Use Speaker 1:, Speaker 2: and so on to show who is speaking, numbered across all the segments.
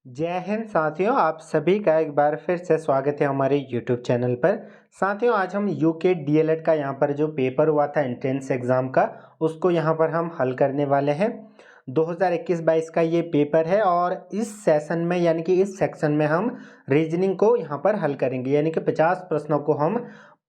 Speaker 1: जय हिंद साथियों, आप सभी का एक बार फिर से स्वागत है हमारे YouTube चैनल पर। साथियों, आज हम यूके डीएलएड का यहाँ पर जो पेपर हुआ था एंट्रेंस एग्ज़ाम का, उसको यहाँ पर हम हल करने वाले हैं। 2021-22 का ये पेपर है और इस सेशन में यानी कि इस सेक्शन में हम रीजनिंग को यहाँ पर हल करेंगे, यानी कि 50 प्रश्नों को हम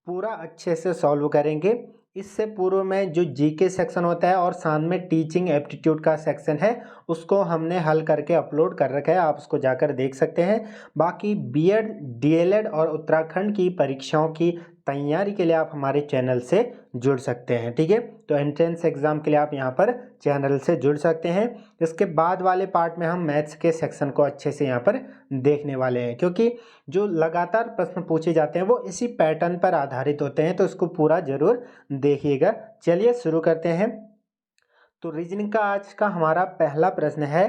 Speaker 1: पूरा अच्छे से सॉल्व करेंगे। इससे पूर्व में जो जीके सेक्शन होता है और साथ में टीचिंग एप्टीट्यूड का सेक्शन है, उसको हमने हल करके अपलोड कर रखा है, आप उसको जाकर देख सकते हैं। बाकी बीएड, डीएलएड और उत्तराखंड की परीक्षाओं की तैयारी के लिए आप हमारे चैनल से जुड़ सकते हैं, ठीक है। तो एंट्रेंस एग्ज़ाम के लिए आप यहाँ पर चैनल से जुड़ सकते हैं। इसके बाद वाले पार्ट में हम मैथ्स के सेक्शन को अच्छे से यहाँ पर देखने वाले हैं, क्योंकि जो लगातार प्रश्न पूछे जाते हैं वो इसी पैटर्न पर आधारित होते हैं, तो इसको पूरा ज़रूर देखिएगा। चलिए शुरू करते हैं। तो रीजनिंग का आज का हमारा पहला प्रश्न है,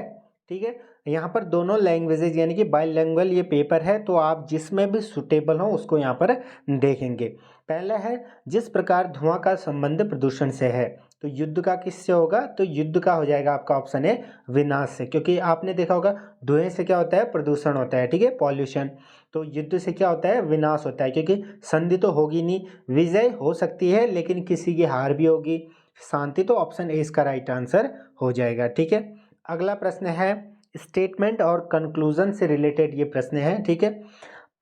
Speaker 1: ठीक है। यहाँ पर दोनों लैंग्वेजेज यानी कि बाइलिंगुअल ये पेपर है, तो आप जिसमें भी सुटेबल हो उसको यहाँ पर देखेंगे। पहला है, जिस प्रकार धुआं का संबंध प्रदूषण से है, तो युद्ध का किससे होगा? तो युद्ध का हो जाएगा आपका ऑप्शन है विनाश से, क्योंकि आपने देखा होगा धुएं से क्या होता है? प्रदूषण होता है, ठीक है, पॉल्यूशन। तो युद्ध से क्या होता है? विनाश होता है, क्योंकि संधि तो होगी नहीं, विजय हो सकती है लेकिन किसी की हार भी होगी, शांति। तो ऑप्शन ए इसका राइट आंसर हो जाएगा, ठीक है। अगला प्रश्न है, स्टेटमेंट और कंक्लूजन से रिलेटेड ये प्रश्न है, ठीक है।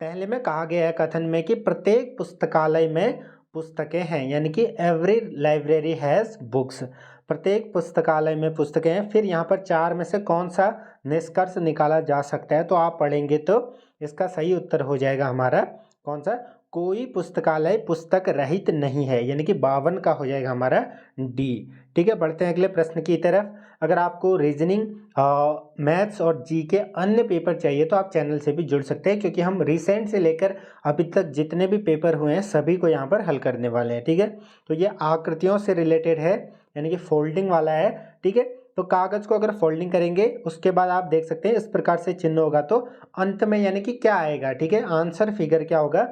Speaker 1: पहले में कहा गया है कथन में कि प्रत्येक पुस्तकालय में पुस्तकें हैं, यानी कि एवरी लाइब्रेरी हैज़ बुक्स। प्रत्येक पुस्तकालय में पुस्तकें हैं। फिर यहाँ पर चार में से कौन सा निष्कर्ष निकाला जा सकता है? तो आप पढ़ेंगे तो इसका सही उत्तर हो जाएगा हमारा कौन सा? कोई पुस्तकालय पुस्तक रहित नहीं है, यानी कि 52 का हो जाएगा हमारा डी, ठीक है। बढ़ते हैं अगले प्रश्न की तरफ। अगर आपको रीजनिंग, मैथ्स और जी के अन्य पेपर चाहिए तो आप चैनल से भी जुड़ सकते हैं, क्योंकि हम रिसेंट से लेकर अभी तक जितने भी पेपर हुए हैं सभी को यहाँ पर हल करने वाले हैं, ठीक है। तो ये आकृतियों से रिलेटेड है, यानी कि फोल्डिंग वाला है, ठीक है। तो कागज को अगर फोल्डिंग करेंगे उसके बाद आप देख सकते हैं इस प्रकार से चिन्ह होगा, तो अंत में यानी कि क्या आएगा, ठीक है, आंसर फिगर क्या होगा।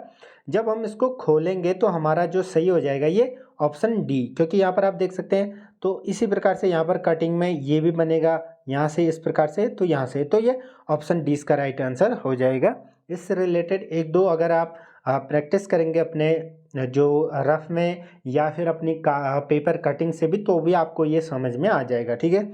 Speaker 1: जब हम इसको खोलेंगे तो हमारा जो सही हो जाएगा ये ऑप्शन डी, क्योंकि यहाँ पर आप देख सकते हैं। तो इसी प्रकार से यहाँ पर कटिंग में ये भी बनेगा, यहाँ से इस प्रकार से, तो यहाँ से, तो ये ऑप्शन डी इसका राइट आंसर हो जाएगा। इससे रिलेटेड एक दो अगर आप प्रैक्टिस करेंगे अपने जो रफ में या फिर अपनी पेपर कटिंग से भी, तो भी आपको ये समझ में आ जाएगा, ठीक है।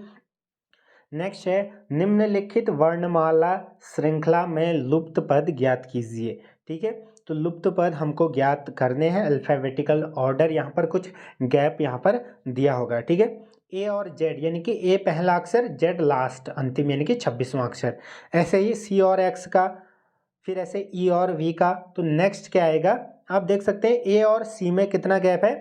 Speaker 1: नेक्स्ट है, निम्नलिखित वर्णमाला श्रृंखला में लुप्त पद ज्ञात कीजिए, ठीक है। तो लुप्त पद हमको ज्ञात करने हैं, अल्फाबेटिकल ऑर्डर, यहाँ पर कुछ गैप यहाँ पर दिया होगा, ठीक है। ए और जेड, यानी कि ए पहला अक्षर, जेड लास्ट अंतिम यानी कि 26वां अक्षर। ऐसे ही सी और एक्स का, फिर ऐसे ई और वी का। तो नेक्स्ट क्या आएगा? आप देख सकते हैं ए और सी में कितना गैप है?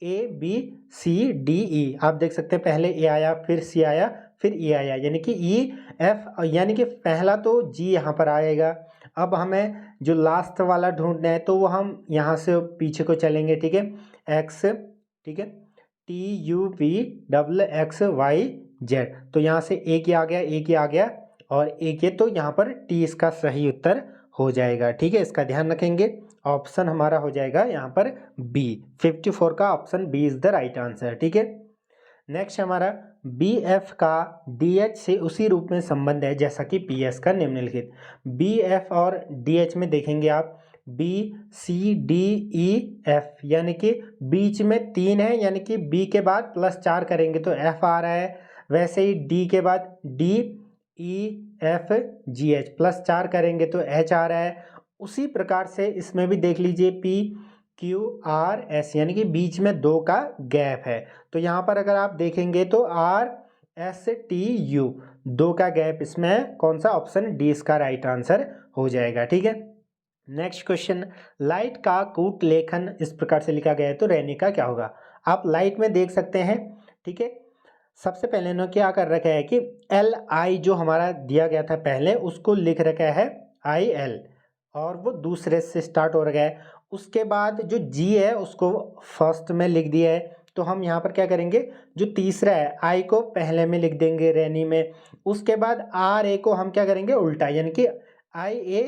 Speaker 1: ए बी सी डी ई, आप देख सकते हैं पहले ए आया, फिर सी आया, फिर ई आया, यानी कि ई एफ, यानी कि पहला तो जी यहाँ पर आएगा। अब हमें जो लास्ट वाला ढूंढना है तो वो हम यहाँ से पीछे को चलेंगे, ठीक है, एक्स, ठीक है, T U V double X Y Z. तो यहाँ से एक ही आ गया, एक ही आ गया और एक ये, तो यहाँ पर टी इसका सही उत्तर हो जाएगा, ठीक है। इसका ध्यान रखेंगे, ऑप्शन हमारा हो जाएगा यहाँ पर बी, 54 का option B is the right answer, ठीक है। नेक्स्ट हमारा, बी एफ का डी एच से उसी रूप में संबंध है जैसा कि पी एस का निम्नलिखित। बी एफ और डी एच में देखेंगे आप, B C D E F, यानी कि बीच में 3 है, यानी कि बी के बाद +4 करेंगे तो एफ आ रहा है। वैसे ही डी के बाद D E F G H, +4 करेंगे तो एच आ रहा है। उसी प्रकार से इसमें भी देख लीजिए, पी क्यू आर एस, यानी कि बीच में 2 का गैप है। तो यहाँ पर अगर आप देखेंगे तो आर एस टी यू, 2 का गैप, इसमें कौन सा? ऑप्शन डी इसका राइट आंसर हो जाएगा, ठीक है। नेक्स्ट क्वेश्चन, लाइट का कूट लेखन इस प्रकार से लिखा गया है, तो रहने का क्या होगा? आप लाइट में देख सकते हैं, ठीक है। सबसे पहले इन्होंने क्या कर रखा है कि एल आई जो हमारा दिया गया था पहले, उसको लिख रखा है आई एल, और वो दूसरे से स्टार्ट हो रहा है। उसके बाद जो जी है उसको फर्स्ट में लिख दिया है, तो हम यहाँ पर क्या करेंगे, जो तीसरा है आई को पहले में लिख देंगे रैनी में। उसके बाद आर ए को हम क्या करेंगे? उल्टा, यानी कि आई ए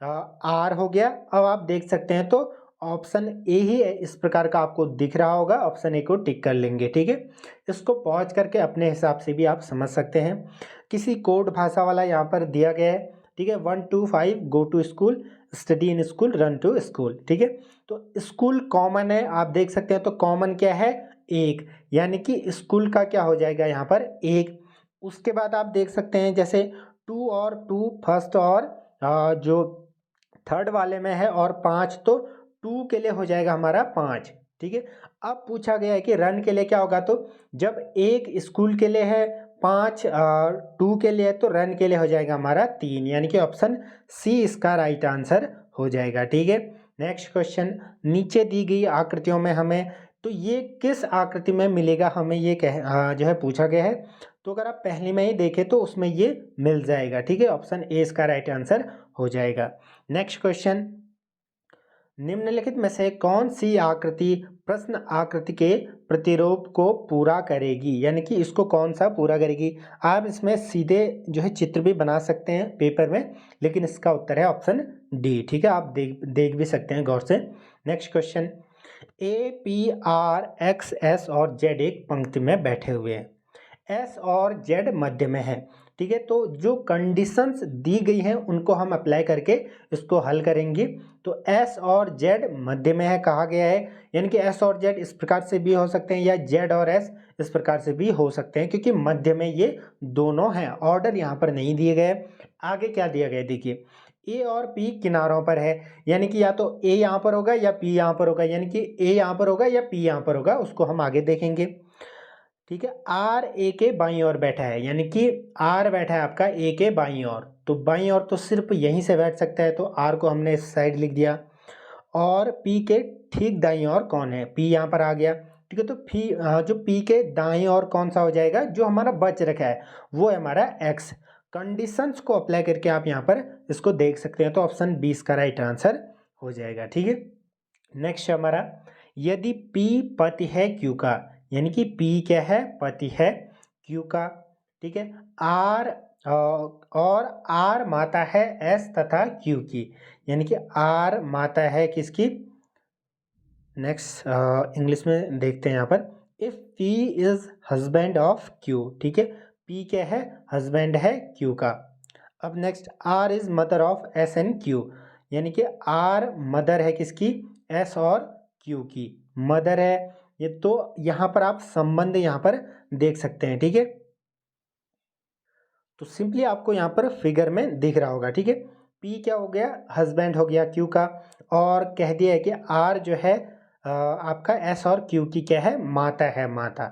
Speaker 1: आर हो गया। अब आप देख सकते हैं तो ऑप्शन ए ही है, इस प्रकार का आपको दिख रहा होगा, ऑप्शन ए को टिक कर लेंगे, ठीक है। इसको पॉज करके अपने हिसाब से भी आप समझ सकते हैं। किसी कोड भाषा वाला यहाँ पर दिया गया है, ठीक है, 1 to 5 go to school, study in school, run to school. ठीक है, तो स्कूल कॉमन है, आप देख सकते हैं, तो कॉमन क्या है, एक, यानी कि स्कूल का क्या हो जाएगा यहाँ पर एक। उसके बाद आप देख सकते हैं जैसे टू और टू फर्स्ट और जो थर्ड वाले में है, और 5 तो टू के लिए हो जाएगा हमारा 5। ठीक है, अब पूछा गया है कि रन के लिए क्या होगा, तो जब एक स्कूल के लिए है, 5 टू के लिए है, तो रन के लिए हो जाएगा हमारा 3, यानी कि ऑप्शन सी इसका राइट आंसर हो जाएगा। ठीक है, नेक्स्ट क्वेश्चन, नीचे दी गई आकृतियों में हमें, तो ये किस आकृति में मिलेगा हमें, ये जो है पूछा गया है। तो अगर आप पहले में ही देखें तो उसमें ये मिल जाएगा। ठीक है, ऑप्शन ए इसका राइट आंसर हो जाएगा। नेक्स्ट क्वेश्चन, निम्नलिखित में से कौन सी आकृति प्रश्न आकृति के प्रतिरूप को पूरा करेगी, यानी कि इसको कौन सा पूरा करेगी। आप इसमें सीधे जो है चित्र भी बना सकते हैं पेपर में, लेकिन इसका उत्तर है ऑप्शन डी। ठीक है, आप देख भी सकते हैं गौर से। Next question, A P R x S और जेड एक पंक्ति में बैठे हुए हैं, एस और जेड मध्य में है। ठीक है, तो जो कंडीशंस दी गई हैं उनको हम अप्लाई करके इसको हल करेंगे। तो एस और जेड मध्य में है कहा गया है, यानी कि एस और जेड इस प्रकार से भी हो सकते हैं, या जेड और एस इस प्रकार से भी हो सकते हैं, क्योंकि मध्य में ये दोनों हैं। ऑर्डर यहाँ पर नहीं दिए गए। आगे क्या दिया गया देखिए, ए और पी किनारों पर है, यानी कि या तो ए यहाँ पर होगा या पी यहाँ पर होगा, यानी कि ए यहाँ पर होगा या पी यहाँ पर होगा, उसको हम आगे देखेंगे। ठीक है, आर ए के बाईं ओर बैठा है, यानी कि आर बैठा है आपका ए के बाईं ओर, तो बाईं ओर तो सिर्फ यहीं से बैठ सकता है, तो आर को हमने इस साइड लिख दिया। और पी के ठीक दाईं ओर कौन है, पी यहाँ पर आ गया। ठीक है, तो जो पी के दाईं ओर कौन सा हो जाएगा, जो हमारा बच रखा है वो है हमारा एक्स। कंडीशंस को अप्लाई करके आप यहाँ पर इसको देख सकते हैं, तो ऑप्शन 20 का राइट आंसर हो जाएगा। ठीक है, नेक्स्ट हमारा, यदि पी पति है क्यू का, यानी कि पी क्या है, पति है क्यू का। ठीक है, आर और आर माता है एस तथा क्यू की, यानी कि आर माता है किसकी। नेक्स्ट इंग्लिश में देखते हैं यहाँ पर, if P is husband of Q. ठीक है, पी क्या है, हस्बैंड है क्यू का। अब next, R is mother of S and Q, यानी कि आर मदर है किसकी, एस और क्यू की मदर है ये। तो यहाँ पर आप संबंध यहाँ पर देख सकते हैं। ठीक है, तो सिंपली आपको यहाँ पर फिगर में दिख रहा होगा। ठीक है, पी क्या हो गया, हस्बैंड हो गया क्यू का, और कह दिया है कि आर जो है आपका एस और क्यू की क्या है, माता है, माता।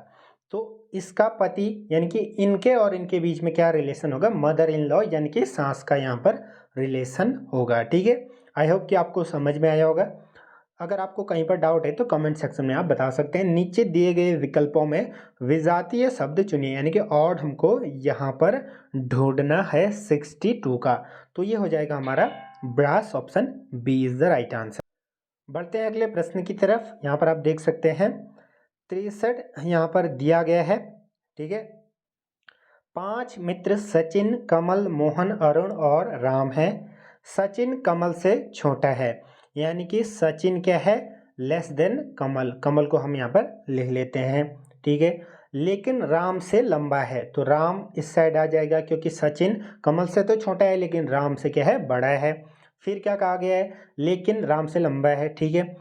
Speaker 1: तो इसका पति, यानी कि इनके और इनके बीच में क्या रिलेशन होगा, मदर इन लॉ, यानी कि सास का यहाँ पर रिलेशन होगा। ठीक है, आई होप कि आपको समझ में आया होगा। अगर आपको कहीं पर डाउट है तो कमेंट सेक्शन में आप बता सकते हैं। नीचे दिए गए विकल्पों में विजातीय शब्द चुनिए, यानी कि ऑड हमको यहाँ पर ढूंढना है 62 का, तो ये हो जाएगा हमारा brass, option B is the right answer. बढ़ते हैं अगले प्रश्न की तरफ। यहाँ पर आप देख सकते हैं 63 यहाँ पर दिया गया है। ठीक है, 5 मित्र सचिन, कमल, मोहन, अरुण और राम हैं। सचिन कमल से छोटा है, यानी कि सचिन क्या है, लेस देन कमल, कमल को हम यहाँ पर लिख लेते हैं। ठीक है, लेकिन राम से लंबा है, तो राम इस साइड आ जाएगा, क्योंकि सचिन कमल से तो छोटा है लेकिन राम से क्या है, बड़ा है। फिर क्या कहा गया है, लेकिन राम से लंबा है। ठीक है,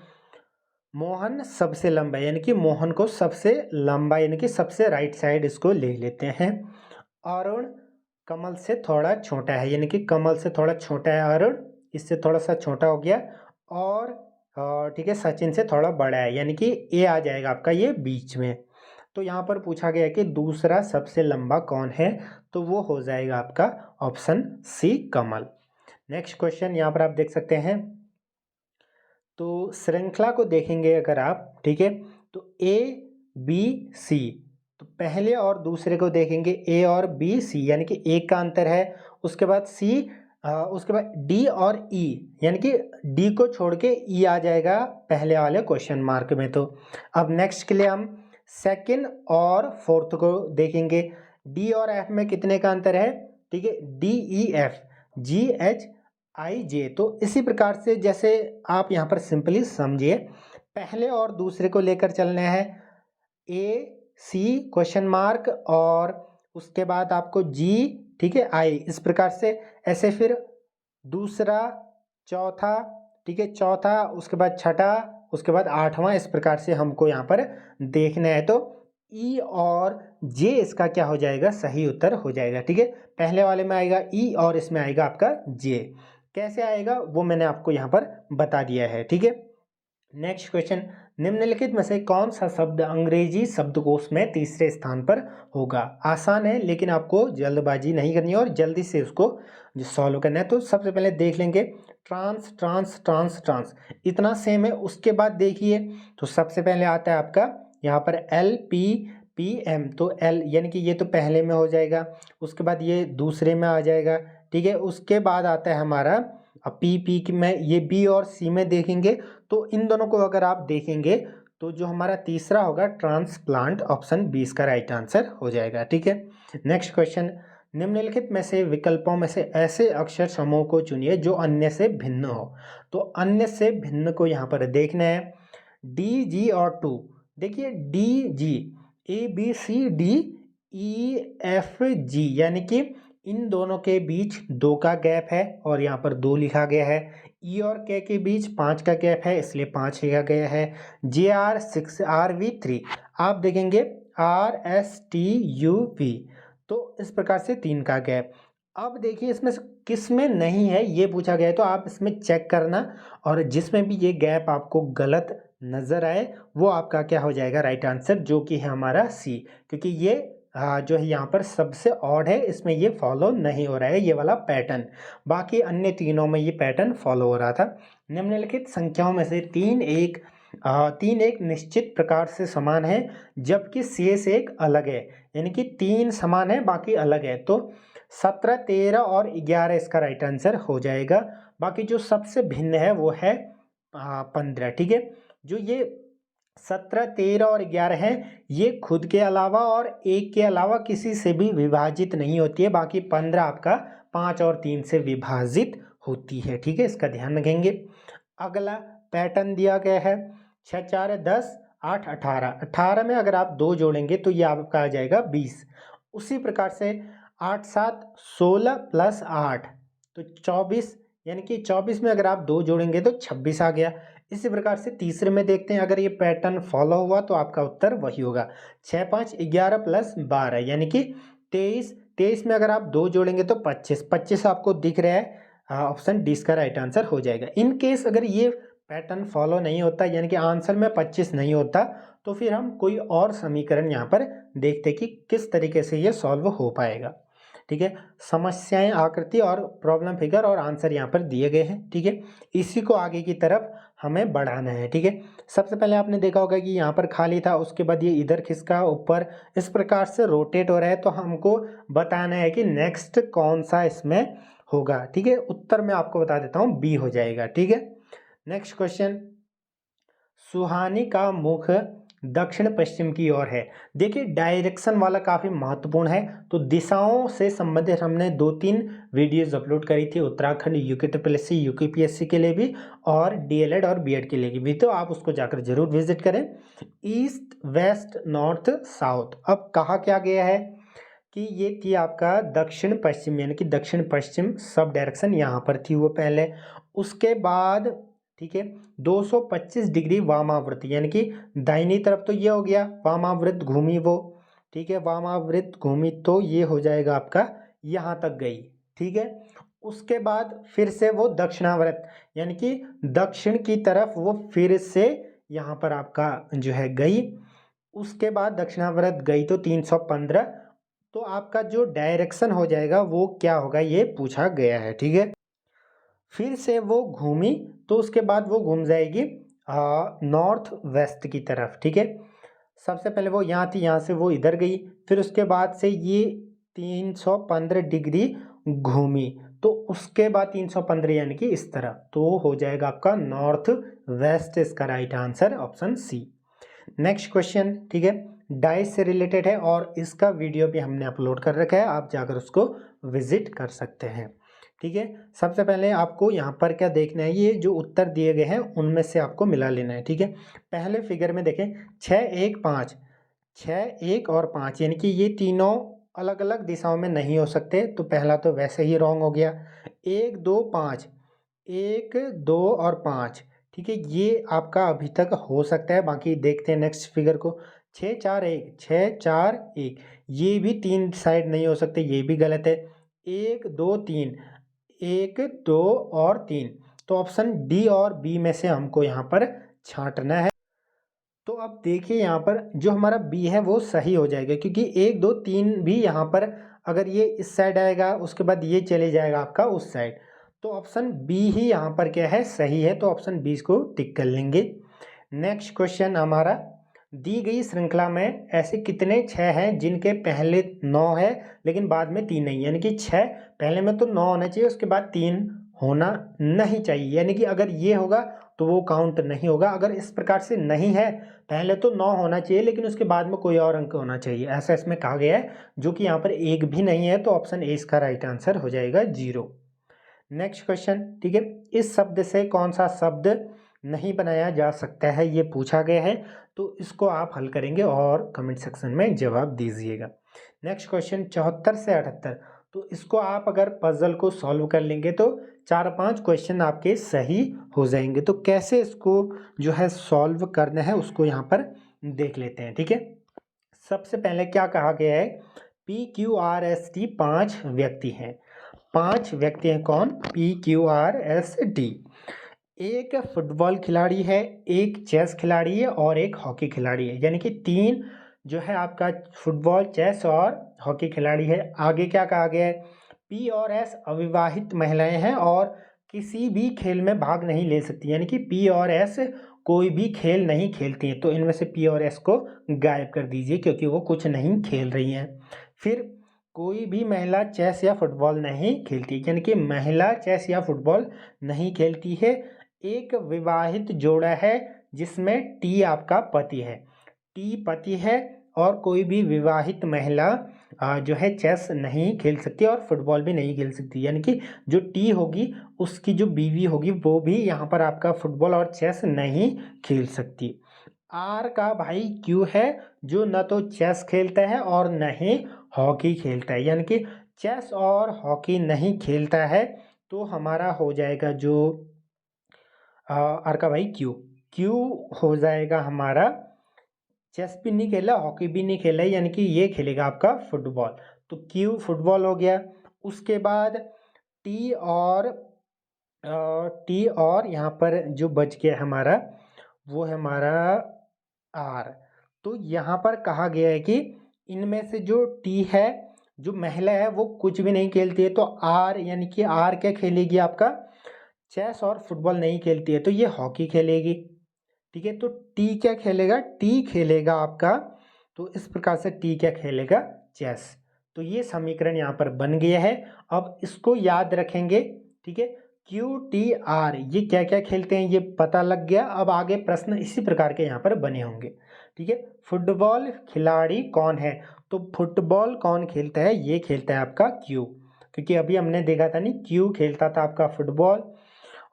Speaker 1: मोहन सबसे लंबा है, यानी कि मोहन को सबसे लंबा, यानी कि सबसे राइट साइड इसको ले लेते हैं। अरुण कमल से थोड़ा छोटा है, यानी कि कमल से थोड़ा छोटा है अरुण, इससे थोड़ा सा छोटा हो गया। और ठीक है, सचिन से थोड़ा बड़ा है, यानी कि ए आ जाएगा आपका ये बीच में। तो यहाँ पर पूछा गया है कि दूसरा सबसे लंबा कौन है, तो वो हो जाएगा आपका ऑप्शन सी, कमल। नेक्स्ट क्वेश्चन यहाँ पर आप देख सकते हैं, तो श्रृंखला को देखेंगे अगर आप, ठीक है, तो ए बी सी, तो पहले और दूसरे को देखेंगे ए और बी सी, यानी कि एक का अंतर है। उसके बाद सी, उसके बाद डी और ई, यानी कि डी को छोड़ के ई आ जाएगा पहले वाले क्वेश्चन मार्क में। तो अब नेक्स्ट के लिए हम सेकंड और फोर्थ को देखेंगे। डी और एफ में कितने का अंतर है, ठीक है, D E F, G H I J. तो इसी प्रकार से जैसे आप यहाँ पर सिंपली समझिए, पहले और दूसरे को लेकर चलना है, ए सी क्वेश्चन मार्क, और उसके बाद आपको जी, ठीक है, आई, इस प्रकार से ऐसे फिर दूसरा, चौथा, ठीक है, चौथा, उसके बाद छठा, उसके बाद आठवां, इस प्रकार से हमको यहाँ पर देखना है। तो ई और जे इसका क्या हो जाएगा, सही उत्तर हो जाएगा। ठीक है, पहले वाले में आएगा ई और इसमें आएगा आपका जे। कैसे आएगा वो मैंने आपको यहाँ पर बता दिया है। ठीक है, नेक्स्ट क्वेश्चन, निम्नलिखित में से कौन सा शब्द अंग्रेजी शब्दकोश में तीसरे स्थान पर होगा। आसान है लेकिन आपको जल्दबाजी नहीं करनी है और जल्दी से उसको सॉल्व करना है। तो सबसे पहले देख लेंगे ट्रांस ट्रांस ट्रांस ट्रांस, इतना सेम है। उसके बाद देखिए तो सबसे पहले आता है आपका यहाँ पर एल पी पी एम, तो एल यानी कि ये तो पहले में हो जाएगा, उसके बाद ये दूसरे में आ जाएगा। ठीक है, उसके बाद आता है हमारा अब पी में ये बी और सी में देखेंगे तो इन दोनों को अगर आप देखेंगे तो जो हमारा तीसरा होगा ट्रांसप्लांट, ऑप्शन बी इसका राइट आंसर हो जाएगा। ठीक है, नेक्स्ट क्वेश्चन, निम्नलिखित में से विकल्पों में से ऐसे अक्षर समूह को चुनिए जो अन्य से भिन्न हो। तो अन्य से भिन्न को यहाँ पर देखना है, डी जी और टू। देखिए D G, A B C D E F G, यानी कि इन दोनों के बीच 2 का गैप है और यहाँ पर 2 लिखा गया है। ई और के बीच 5 का गैप है इसलिए 5 लिखा गया है। जे आर 6, आर वी 3, आप देखेंगे R S T U V, तो इस प्रकार से 3 का गैप। अब देखिए इसमें से किस में नहीं है ये पूछा गया है, तो आप इसमें चेक करना और जिसमें भी ये गैप आपको गलत नज़र आए वो आपका क्या हो जाएगा राइट आंसर, जो कि है हमारा सी, क्योंकि ये जो है यहाँ पर सबसे ऑड है, इसमें ये फॉलो नहीं हो रहा है ये वाला पैटर्न। बाकी अन्य तीनों में ये पैटर्न फॉलो हो रहा था। निम्नलिखित संख्याओं में से तीन एक निश्चित प्रकार से समान है जबकि शेष एक अलग है, यानी कि 3 समान है बाकी अलग है। तो 17, 13 और 11 इसका राइट आंसर हो जाएगा। बाकी जो सबसे भिन्न है वो है 15। ठीक है, जो ये 17, 13 और 11 हैं ये खुद के अलावा और एक के अलावा किसी से भी विभाजित नहीं होती है। बाकी 15 आपका 5 और 3 से विभाजित होती है। ठीक है, इसका ध्यान रखेंगे। अगला पैटर्न दिया गया है 6, 4, 10, 8, 18। 18 में अगर आप 2 जोड़ेंगे तो ये आपका आ जाएगा 20। उसी प्रकार से 8, 7, 16 प्लस 8 तो 24, यानी कि 24 में अगर आप 2 जोड़ेंगे तो 26 आ गया। इसी प्रकार से तीसरे में देखते हैं, अगर ये पैटर्न फॉलो हुआ तो आपका उत्तर वही होगा 6, 5, 11 प्लस 12 यानी कि 23। 23 में अगर आप 2 जोड़ेंगे तो 25। 25 आपको दिख रहा है, ऑप्शन डी इसका राइट आंसर हो जाएगा। इन केस अगर ये पैटर्न फॉलो नहीं होता यानी कि आंसर में 25 नहीं होता तो फिर हम कोई और समीकरण यहाँ पर देखते कि किस तरीके से ये सॉल्व हो पाएगा। ठीक है, समस्याएं, आकृति और प्रॉब्लम फिगर और आंसर यहाँ पर दिए गए हैं। ठीक है, इसी को आगे की तरफ हमें बढ़ाना है। ठीक है, सबसे पहले आपने देखा होगा कि यहाँ पर खाली था, उसके बाद ये इधर खिसका ऊपर, इस प्रकार से रोटेट हो रहा है। तो हमको बताना है कि नेक्स्ट कौन सा इसमें होगा। ठीक है, उत्तर मैं आपको बता देता हूँ बी हो जाएगा। ठीक है, नेक्स्ट क्वेश्चन, सुहानी का मुख दक्षिण पश्चिम की ओर है। देखिए डायरेक्शन वाला काफ़ी महत्वपूर्ण है। तो दिशाओं से संबंधित हमने 2-3 वीडियोस अपलोड करी थी, उत्तराखंड यूके ट्रिपल यूकेपीएससी के लिए भी और डीएलएड और बीएड के लिए भी, तो आप उसको जाकर जरूर विजिट करें। ईस्ट, वेस्ट, नॉर्थ, साउथ, अब कहा क्या गया है कि ये थी आपका दक्षिण पश्चिम, यानी कि दक्षिण पश्चिम सब डायरेक्शन यहाँ पर थी वो पहले। उसके बाद ठीक है 225 डिग्री वामावृत्ति, यानी कि दाहिनी तरफ तो ये हो गया, वामावृत घूमी वो। ठीक है, वामावृत घूमी तो ये हो जाएगा आपका यहाँ तक गई। ठीक है, उसके बाद फिर से वो दक्षिणावर्त, यानी कि दक्षिण की तरफ वो फिर से यहाँ पर आपका जो है गई। उसके बाद दक्षिणावर्त गई तो 315, तो आपका जो डायरेक्शन हो जाएगा वो क्या होगा ये पूछा गया है। ठीक है, फिर से वो घूमी तो उसके बाद वो घूम जाएगी नॉर्थ वेस्ट की तरफ। ठीक है, सबसे पहले वो यहाँ थी, यहाँ से वो इधर गई, फिर उसके बाद से ये 315 डिग्री घूमी, तो उसके बाद 315 यानी कि इस तरह, तो हो जाएगा आपका नॉर्थ वेस्ट, इसका right answer option C. Next question, ठीक है, डाइस से रिलेटेड है और इसका वीडियो भी हमने अपलोड कर रखा है, आप जाकर उसको विजिट कर सकते हैं। ठीक है, सबसे पहले आपको यहाँ पर क्या देखना है, ये जो उत्तर दिए गए हैं उनमें से आपको मिला लेना है। ठीक है, पहले फिगर में देखें 6, 1, 5, 6, 1 और 5, यानी कि ये तीनों अलग अलग दिशाओं में नहीं हो सकते, तो पहला तो वैसे ही रॉन्ग हो गया। 1 2 5, 1 2 और 5, ठीक है, ये आपका अभी तक हो सकता है। बाकी देखते हैं नेक्स्ट फिगर को। 6 4 1, 6 4 1, ये भी 3 साइड नहीं हो सकते, ये भी गलत है। 1 2 3, 1 2 और 3, तो ऑप्शन डी और बी में से हमको यहाँ पर छांटना है। तो अब देखिए यहाँ पर जो हमारा बी है वो सही हो जाएगा, क्योंकि 1 2 3 भी यहाँ पर अगर ये इस साइड आएगा उसके बाद ये चले जाएगा आपका उस साइड, तो ऑप्शन बी ही यहाँ पर क्या है, सही है। तो ऑप्शन बी को टिक कर लेंगे। नेक्स्ट क्वेश्चन हमारा, दी गई श्रृंखला में ऐसे कितने 6 हैं जिनके पहले 9 है लेकिन बाद में 3 नहीं, यानी कि 6 पहले में तो 9 होना चाहिए, उसके बाद 3 होना नहीं चाहिए, यानी कि अगर ये होगा तो वो काउंट नहीं होगा। अगर इस प्रकार से नहीं है, पहले तो 9 होना चाहिए लेकिन उसके बाद में कोई और अंक होना चाहिए, ऐसा इसमें कहा गया है, जो कि यहाँ पर एक भी नहीं है, तो ऑप्शन ए इसका राइट आंसर हो जाएगा 0। नेक्स्ट क्वेश्चन, ठीक है, इस शब्द से कौन सा शब्द नहीं बनाया जा सकता है, ये पूछा गया है, तो इसको आप हल करेंगे और कमेंट सेक्शन में जवाब दीजिएगा। नेक्स्ट क्वेश्चन 74 से 78, तो इसको आप अगर पजल को सॉल्व कर लेंगे तो 4-5 क्वेश्चन आपके सही हो जाएंगे। तो कैसे इसको जो है सॉल्व करना है उसको यहाँ पर देख लेते हैं, ठीक है। सबसे पहले क्या कहा गया है, PQRST 5 व्यक्ति हैं। 5 व्यक्ति हैं कौन, PQRST। एक फुटबॉल खिलाड़ी है, एक चेस खिलाड़ी है और एक हॉकी खिलाड़ी है, यानी कि 3 जो है आपका फुटबॉल, चेस और हॉकी खिलाड़ी है। आगे क्या कहा गया है, पी और एस अविवाहित महिलाएं हैं और किसी भी खेल में भाग नहीं ले सकती, यानी कि पी और एस कोई भी खेल नहीं खेलती हैं। तो इनमें से पी और एस को गायब कर दीजिए क्योंकि वो कुछ नहीं खेल रही हैं। फिर कोई भी महिला चेस या फुटबॉल नहीं खेलती, यानी कि महिला चेस या फुटबॉल नहीं खेलती है। एक विवाहित जोड़ा है जिसमें टी आपका पति है, टी पति है, और कोई भी विवाहित महिला जो है चेस नहीं खेल सकती और फुटबॉल भी नहीं खेल सकती, यानी कि जो टी होगी उसकी जो बीवी होगी वो भी यहाँ पर आपका फुटबॉल और चेस नहीं खेल सकती। आर का भाई क्यू है, जो न तो चेस खेलता है और न ही हॉकी खेलता है, यानी कि चेस और हॉकी नहीं खेलता है, तो हमारा हो जाएगा जो आर का भाई क्यू, क्यू हो जाएगा हमारा। चेस भी नहीं खेला, हॉकी भी नहीं खेला, यानी कि ये खेलेगा आपका फुटबॉल, तो क्यू फुटबॉल हो गया। उसके बाद टी और यहाँ पर जो बच गया हमारा वो है हमारा आर। तो यहाँ पर कहा गया है कि इनमें से जो टी है, जो महिला है, वो कुछ भी नहीं खेलती है, तो आर यानी कि आर क्या खेलेगी आपका, चेस और फुटबॉल नहीं खेलती है तो ये हॉकी खेलेगी, ठीक है। तो टी क्या खेलेगा, टी खेलेगा आपका, तो इस प्रकार से टी क्या खेलेगा, चेस। तो ये समीकरण यहाँ पर बन गया है। अब इसको याद रखेंगे, ठीक है, क्यू टी आर ये क्या क्या खेलते हैं ये पता लग गया। अब आगे प्रश्न इसी प्रकार के यहाँ पर बने होंगे, ठीक है। फुटबॉल खिलाड़ी कौन है, तो फुटबॉल कौन खेलता है, ये खेलता है आपका क्यू, क्योंकि अभी हमने देखा था नहीं, क्यू खेलता था आपका फुटबॉल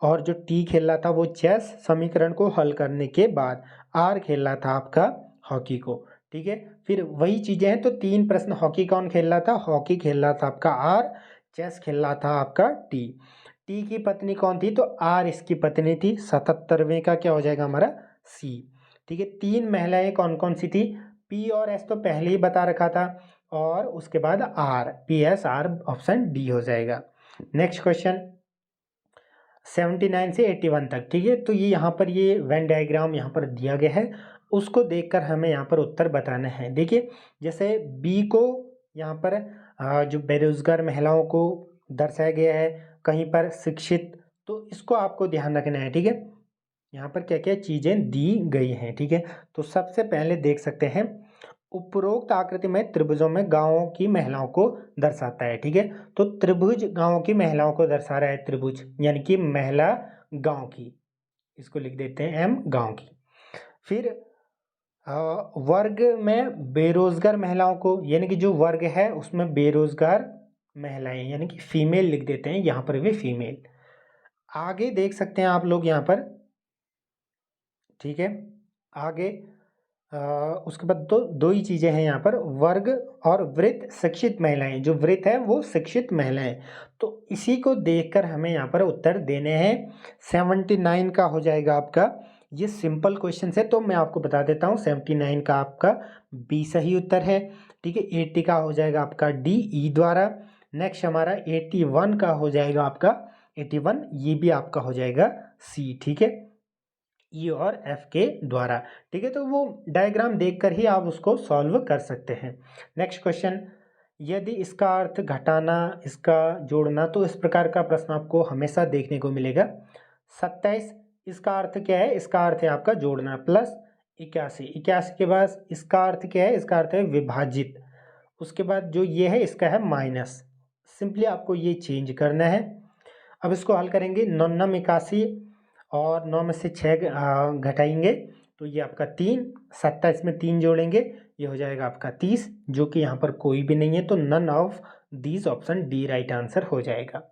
Speaker 1: और जो टी खेल रहा था वो चेस, समीकरण को हल करने के बाद आर खेल रहा था आपका हॉकी को, ठीक है। फिर वही चीजें हैं, तो 3 प्रश्न, हॉकी कौन खेल रहा था, हॉकी खेल रहा था आपका आर, चेस खेल रहा था आपका टी। टी की पत्नी कौन थी, तो आर इसकी पत्नी थी। 77वें का क्या हो जाएगा हमारा सी, ठीक है। 3 महिलाएं कौन कौन सी थी, पी और एस तो पहले ही बता रखा था, और उसके बाद R, P S R, option D हो जाएगा। नेक्स्ट क्वेश्चन 79 से 81 तक, ठीक है। तो ये यहाँ पर ये वेन डायग्राम यहाँ पर दिया गया है, उसको देखकर हमें यहाँ पर उत्तर बताना है। देखिए जैसे बी को यहाँ पर जो बेरोजगार महिलाओं को दर्शाया गया है, कहीं पर शिक्षित, तो इसको आपको ध्यान रखना है, ठीक है। यहाँ पर क्या क्या चीज़ें दी गई हैं, ठीक है। तो सबसे पहले देख सकते हैं, उपरोक्त आकृति में त्रिभुजों में गांवों की महिलाओं को दर्शाता है, ठीक है। तो त्रिभुज गांवों की महिलाओं को दर्शा रहा है, त्रिभुज यानी कि महिला गांव की, इसको लिख देते हैं एम, गांव की। फिर वर्ग में बेरोजगार महिलाओं को, यानी कि जो वर्ग है उसमें बेरोजगार महिलाएं, यानी कि फीमेल लिख देते हैं, यहाँ पर भी फीमेल। आगे देख सकते हैं आप लोग यहाँ पर, ठीक है। आगे उसके बाद दो ही चीज़ें हैं यहाँ पर, वर्ग और वृत्त शिक्षित महिलाएं। जो वृत्त है वो शिक्षित महिलाएं, तो इसी को देखकर हमें यहाँ पर उत्तर देने हैं। 79 का हो जाएगा आपका, ये सिंपल क्वेश्चन है तो मैं आपको बता देता हूँ। 79 का आपका बी सही उत्तर है, ठीक है। 80 का हो जाएगा आपका डी, ई द्वारा। नेक्स्ट हमारा 81 का हो जाएगा आपका 81, ये भी आपका हो जाएगा सी, ठीक है, ई और एफ के द्वारा, ठीक है। तो वो डायग्राम देखकर ही आप उसको सॉल्व कर सकते हैं। नेक्स्ट क्वेश्चन, यदि इसका अर्थ घटाना, इसका जोड़ना, तो इस प्रकार का प्रश्न आपको हमेशा देखने को मिलेगा। 27, इसका अर्थ क्या है? इसका अर्थ है आपका जोड़ना, प्लस 81, 81 के बाद इसका अर्थ क्या है? इसका अर्थ है विभाजित। उसके बाद जो ये है इसका है माइनस। सिंपली आपको ये चेंज करना है। अब इसको हल करेंगे, 99 81 और 9 में से 6 घटाएंगे तो ये आपका 3, 27 में 3 जोड़ेंगे ये हो जाएगा आपका 30, जो कि यहाँ पर कोई भी नहीं है, तो none of these option D right answer हो जाएगा।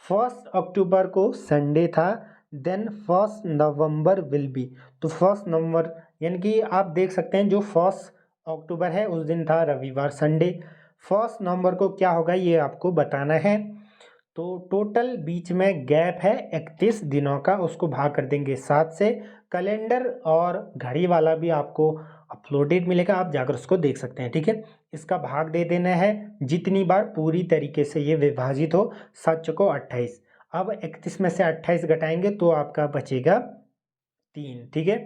Speaker 1: 1 अक्टूबर को संडे था, देन 1 नवंबर विल बी, तो 1 नवंबर यानी कि आप देख सकते हैं जो 1 अक्टूबर है उस दिन था रविवार, संडे। 1 नवंबर को क्या होगा ये आपको बताना है। तो टोटल बीच में गैप है 31 दिनों का, उसको भाग कर देंगे 7 से। कैलेंडर और घड़ी वाला भी आपको अपलोडेड मिलेगा, आप जाकर उसको देख सकते हैं, ठीक है। इसका भाग दे देना है जितनी बार पूरी तरीके से ये विभाजित हो, 7 को 28। अब 31 में से 28 घटाएंगे तो आपका बचेगा 3, ठीक है।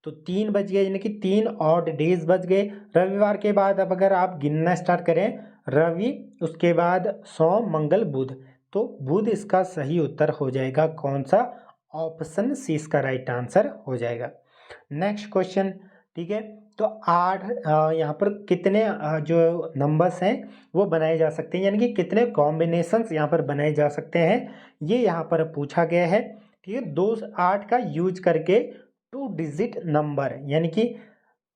Speaker 1: तो 3 बच गए, यानी कि 3 ऑड डेज बच गए। रविवार के बाद अब अगर आप गिनना स्टार्ट करें, रवि, उसके बाद सोम, मंगल, बुध, तो बुध इसका सही उत्तर हो जाएगा। कौन सा? ऑप्शन सी इसका राइट आंसर हो जाएगा। नेक्स्ट क्वेश्चन, ठीक है। तो 8 यहाँ पर कितने जो नंबर्स हैं वो बनाए जा सकते हैं, यानी कि कितने कॉम्बिनेशंस यहाँ पर बनाए जा सकते हैं, ये यहाँ पर पूछा गया है, ठीक है। 2 8 का यूज करके 2 डिजिट नंबर, यानी कि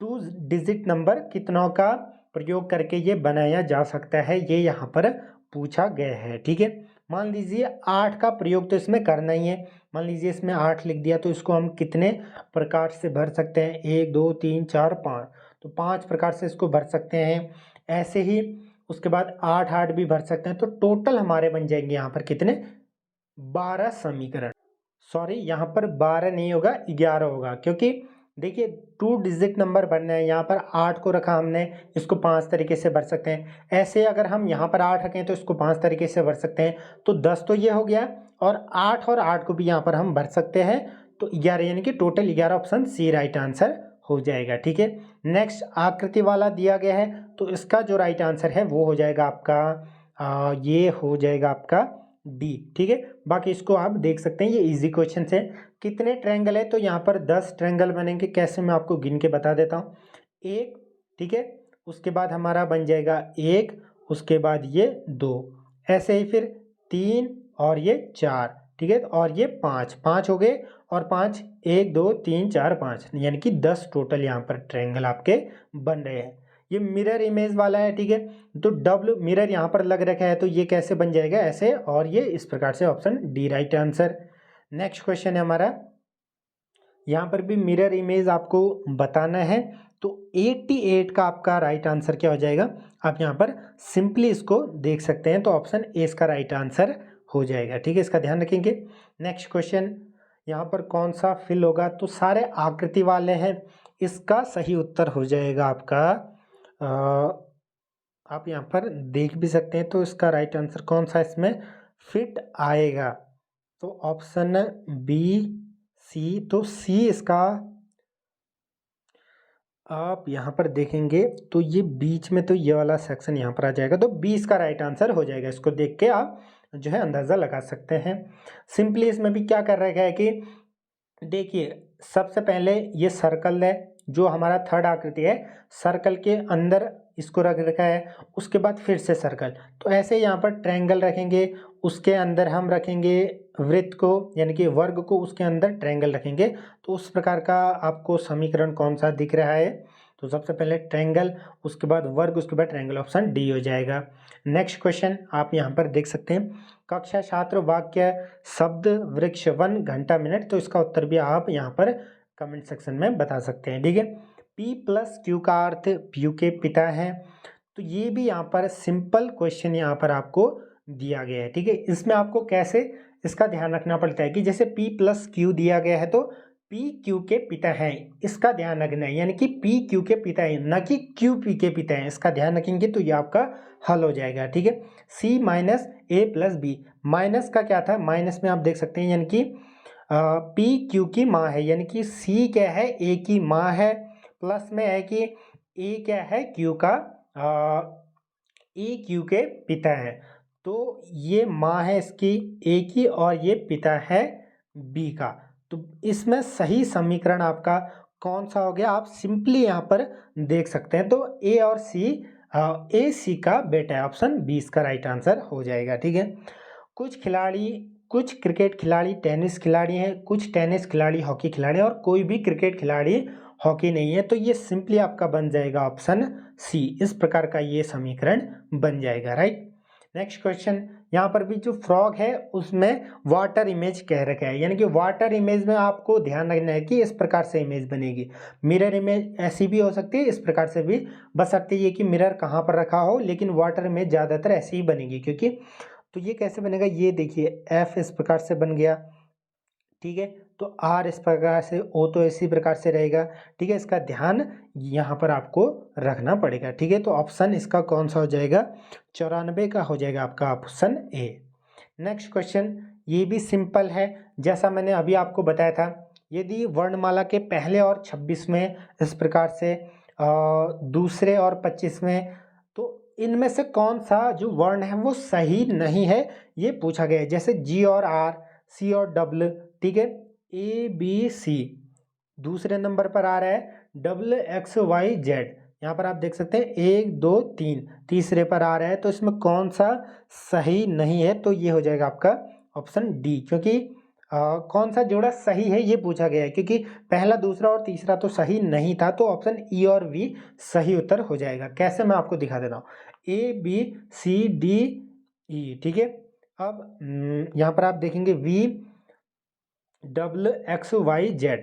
Speaker 1: 2 डिजिट नंबर कितनों का प्रयोग करके ये बनाया जा सकता है, ये यहाँ पर पूछा गया है, ठीक है। मान लीजिए 8 का प्रयोग तो इसमें करना ही है। मान लीजिए इसमें 8 लिख दिया तो इसको हम कितने प्रकार से भर सकते हैं? 1 2 3 4 5, तो 5 प्रकार से इसको भर सकते हैं। ऐसे ही उसके बाद 8 8 भी भर सकते हैं। तो टोटल हमारे बन जाएंगे यहाँ पर कितने? 12 समीकरण। सॉरी, यहाँ पर 12 नहीं होगा, 11 होगा, क्योंकि देखिए 2 डिजिट नंबर बनना है। यहाँ पर 8 को रखा हमने, इसको 5 तरीके से भर सकते हैं। ऐसे अगर हम यहाँ पर 8 रखें तो इसको 5 तरीके से भर सकते हैं। तो 10 तो ये हो गया, और 8 को भी यहाँ पर हम भर सकते हैं, तो 11, यानी कि total 11, option C right answer हो जाएगा, ठीक है। नेक्स्ट आकृति वाला दिया गया है, तो इसका जो राइट आंसर है वो हो जाएगा आपका ये हो जाएगा आपका डी, ठीक है। बाकी इसको आप देख सकते हैं, ये इजी क्वेश्चन है। कितने ट्रायंगल है? तो यहाँ पर 10 ट्रायंगल बनेंगे। कैसे? मैं आपको गिन के बता देता हूँ। 1, ठीक है, उसके बाद हमारा बन जाएगा 1, उसके बाद ये 2, ऐसे ही फिर 3 और ये 4, ठीक है, और ये 5 5 हो गए, और 5 1 2 3 4 5, यानी कि 10 टोटल यहाँ पर ट्रायंगल आपके बन रहे हैं। ये मिरर इमेज वाला है, ठीक है। तो डबल मिरर यहाँ पर लग रखा है, तो ये कैसे बन जाएगा? ऐसे, और ये इस प्रकार से, option D right answer. Next question है हमारा, यहाँ पर भी मिरर इमेज आपको बताना है। तो 88 का आपका राइट आंसर क्या हो जाएगा? आप यहाँ पर सिंपली इसको देख सकते हैं, तो ऑप्शन ए इसका राइट आंसर हो जाएगा, ठीक है। इसका ध्यान रखेंगे। नेक्स्ट क्वेश्चन, यहाँ पर कौन सा फिल होगा? तो सारे आकृति वाले हैं, इसका सही उत्तर हो जाएगा आपका आप यहाँ पर देख भी सकते हैं, तो इसका राइट आंसर कौन सा इसमें फिट आएगा? तो ऑप्शन बी, सी, तो सी इसका आप यहाँ पर देखेंगे तो ये बीच में, तो ये वाला सेक्शन यहाँ पर आ जाएगा, तो बी इसका राइट आंसर हो जाएगा। इसको देख के आप जो है अंदाज़ा लगा सकते हैं। सिंपली इसमें भी क्या कर रखा है कि देखिए, सबसे पहले ये सर्कल है, जो हमारा थर्ड आकृति है, सर्कल के अंदर इसको रख रखा है। उसके बाद फिर से सर्कल, तो ऐसे यहाँ पर ट्रायंगल रखेंगे, उसके अंदर हम रखेंगे वृत्त को, यानी कि वर्ग को, उसके अंदर ट्रायंगल रखेंगे। तो उस प्रकार का आपको समीकरण कौन सा दिख रहा है? तो सबसे पहले ट्रायंगल, उसके बाद वर्ग, उसके बाद ट्रायंगल, ऑप्शन डी हो जाएगा। नेक्स्ट क्वेश्चन आप यहाँ पर देख सकते हैं, कक्षा छात्र वाक्य शब्द वृक्ष वन घंटा मिनट, तो इसका उत्तर भी आप यहाँ पर कमेंट सेक्शन में बता सकते हैं, ठीक है। P प्लस Q का अर्थ P के पिता हैं। तो ये भी यहाँ पर सिंपल क्वेश्चन यहाँ पर आपको दिया गया है, ठीक है। इसमें आपको कैसे इसका ध्यान रखना पड़ता है कि जैसे P प्लस Q दिया गया है तो P Q के पिता हैं, इसका ध्यान रखना है, यानी कि P Q के पिता है, ना कि Q P के पिता है। इसका ध्यान रखेंगे तो ये आपका हल हो जाएगा, ठीक है। C minus A plus B, minus का क्या था, माइनस में आप देख सकते हैं यानी कि P Q की माँ है, यानी कि C क्या है, A की माँ है, प्लस में है कि A क्या है, Q का A Q के पिता है। तो ये माँ है इसकी A की और ये पिता है B का। तो इसमें सही समीकरण आपका कौन सा हो गया, आप सिंपली यहाँ पर देख सकते हैं। तो A और C, A C का बेटा है, ऑप्शन 20 इसका राइट आंसर हो जाएगा, ठीक है। कुछ क्रिकेट खिलाड़ी टेनिस खिलाड़ी हैं, कुछ टेनिस खिलाड़ी हॉकी खिलाड़ी और कोई भी क्रिकेट खिलाड़ी हॉकी नहीं है। तो ये सिंपली आपका बन जाएगा ऑप्शन सी, इस प्रकार का ये समीकरण बन जाएगा, राइट। नेक्स्ट क्वेश्चन, यहाँ पर भी जो फ्रॉग है उसमें वाटर इमेज कह रखा है, यानी कि वाटर इमेज में आपको ध्यान रखना है कि इस प्रकार से इमेज बनेगी। मिरर इमेज ऐसी भी हो सकती है, इस प्रकार से भी बशर्ते ये कि मिरर कहाँ पर रखा हो, लेकिन वाटर इमेज ज़्यादातर ऐसी ही बनेगी। क्योंकि तो ये कैसे बनेगा, ये देखिए F इस प्रकार से बन गया, ठीक है। तो R इस प्रकार से, O तो इसी प्रकार से रहेगा, ठीक है। इसका ध्यान यहाँ पर आपको रखना पड़ेगा, ठीक है। तो ऑप्शन इसका कौन सा हो जाएगा, 94 का हो जाएगा आपका ऑप्शन ए। नेक्स्ट क्वेश्चन, ये भी सिंपल है, जैसा मैंने अभी आपको बताया था। यदि वर्णमाला के पहले और 26वें इस प्रकार से दूसरे और 25वें, तो इनमें से कौन सा जो वर्ण है वो सही नहीं है, ये पूछा गया है। जैसे G और R, C और W, ठीक है। ABC दूसरे नंबर पर आ रहा है, XYZ यहाँ पर आप देख सकते हैं 1 2 3 तीसरे पर आ रहा है। तो इसमें कौन सा सही नहीं है, तो ये हो जाएगा आपका ऑप्शन डी। क्योंकि कौन सा जोड़ा सही है ये पूछा गया है, क्योंकि पहला दूसरा और तीसरा तो सही नहीं था। तो ऑप्शन ई और वी सही उत्तर हो जाएगा। कैसे, मैं आपको दिखा देता हूँ, ABCDE, ठीक है। अब यहाँ पर आप देखेंगे VXYZ,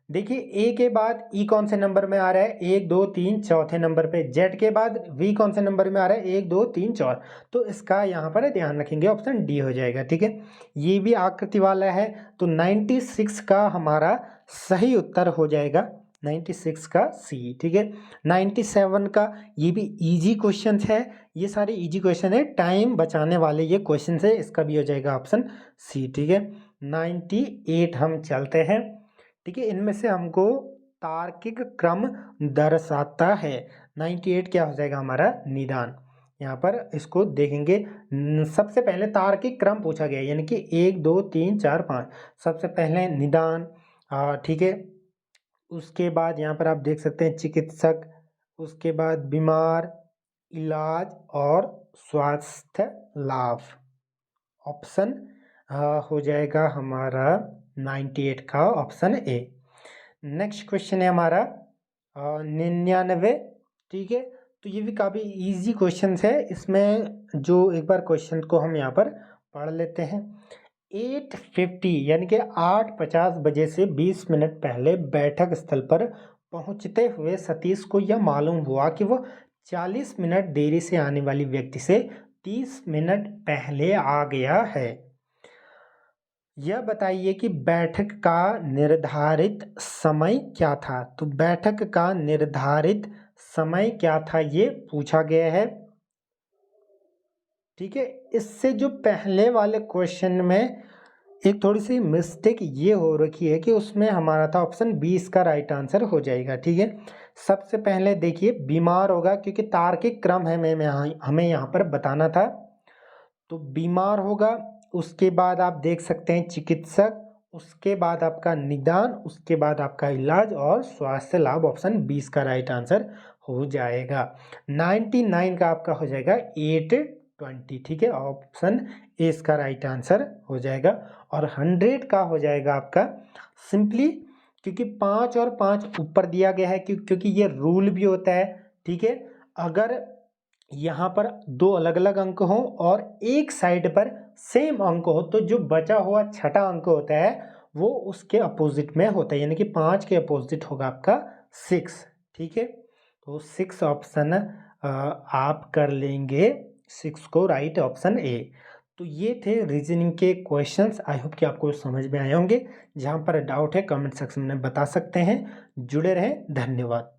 Speaker 1: देखिए ए के बाद ई कौन से नंबर में आ रहा है, 1 2 3 चौथे नंबर पे। जेड के बाद वी कौन से नंबर में आ रहा है, 1 2 3 4। तो इसका यहाँ पर ध्यान रखेंगे, ऑप्शन डी हो जाएगा, ठीक है। ये भी आकृति वाला है, तो 96 का हमारा सही उत्तर हो जाएगा, 96 का सी, ठीक है। 97 का, ये भी इजी क्वेश्चन है, ये सारे इजी क्वेश्चन है, टाइम बचाने वाले ये क्वेश्चन है, इसका भी हो जाएगा ऑप्शन सी, ठीक है। 98 हम चलते हैं, ठीक है। इनमें से हमको तार्किक क्रम दर्शाता है। 98 क्या हो जाएगा हमारा, निदान। यहाँ पर इसको देखेंगे, सबसे पहले तार्किक क्रम पूछा गया, यानी कि 1 2 3 4 5। सबसे पहले निदान, ठीक है। उसके बाद यहाँ पर आप देख सकते हैं चिकित्सक, उसके बाद बीमार, इलाज और स्वास्थ्य लाभ। ऑप्शन हो जाएगा हमारा 98 का ऑप्शन ए। नेक्स्ट क्वेश्चन है हमारा 99, ठीक है। तो ये भी काफ़ी इजी क्वेश्चन है, इसमें जो एक बार क्वेश्चन को हम यहाँ पर पढ़ लेते हैं। 8:50 यानी कि 8:50 बजे से 20 मिनट पहले बैठक स्थल पर पहुंचते हुए सतीश को यह मालूम हुआ कि वह 40 मिनट देरी से आने वाली व्यक्ति से 30 मिनट पहले आ गया है। यह बताइए कि बैठक का निर्धारित समय क्या था। तो बैठक का निर्धारित समय क्या था, ये पूछा गया है, ठीक है। इससे जो पहले वाले क्वेश्चन में एक थोड़ी सी मिस्टेक ये हो रखी है कि उसमें हमारा था ऑप्शन 20 का राइट आंसर हो जाएगा, ठीक है। सबसे पहले देखिए बीमार होगा, क्योंकि तार्किक क्रम है हमें यहाँ पर बताना था। तो बीमार होगा, उसके बाद आप देख सकते हैं चिकित्सक, उसके बाद आपका निदान, उसके बाद आपका इलाज और स्वास्थ्य लाभ। ऑप्शन 20 का राइट आंसर हो जाएगा। 99 का आपका हो जाएगा 8:20, ठीक है। ऑप्शन ए इसका राइट आंसर हो जाएगा। और 100 का हो जाएगा आपका सिंपली, क्योंकि 5 और 5 ऊपर दिया गया है, क्योंकि ये रूल भी होता है, ठीक है। अगर यहाँ पर दो अलग अलग अंक हो और एक साइड पर सेम अंक हो, तो जो बचा हुआ छठा अंक होता है वो उसके अपोजिट में होता है, यानी कि 5 के अपोजिट होगा आपका 6, ठीक है, तो 6 ऑप्शन आप कर लेंगे 6 को राइट ऑप्शन ए। तो ये थे रीजनिंग के क्वेश्चंस। आई होप कि आपको समझ में आए होंगे। जहाँ पर डाउट है कमेंट सेक्शन में बता सकते हैं। जुड़े रहें, धन्यवाद।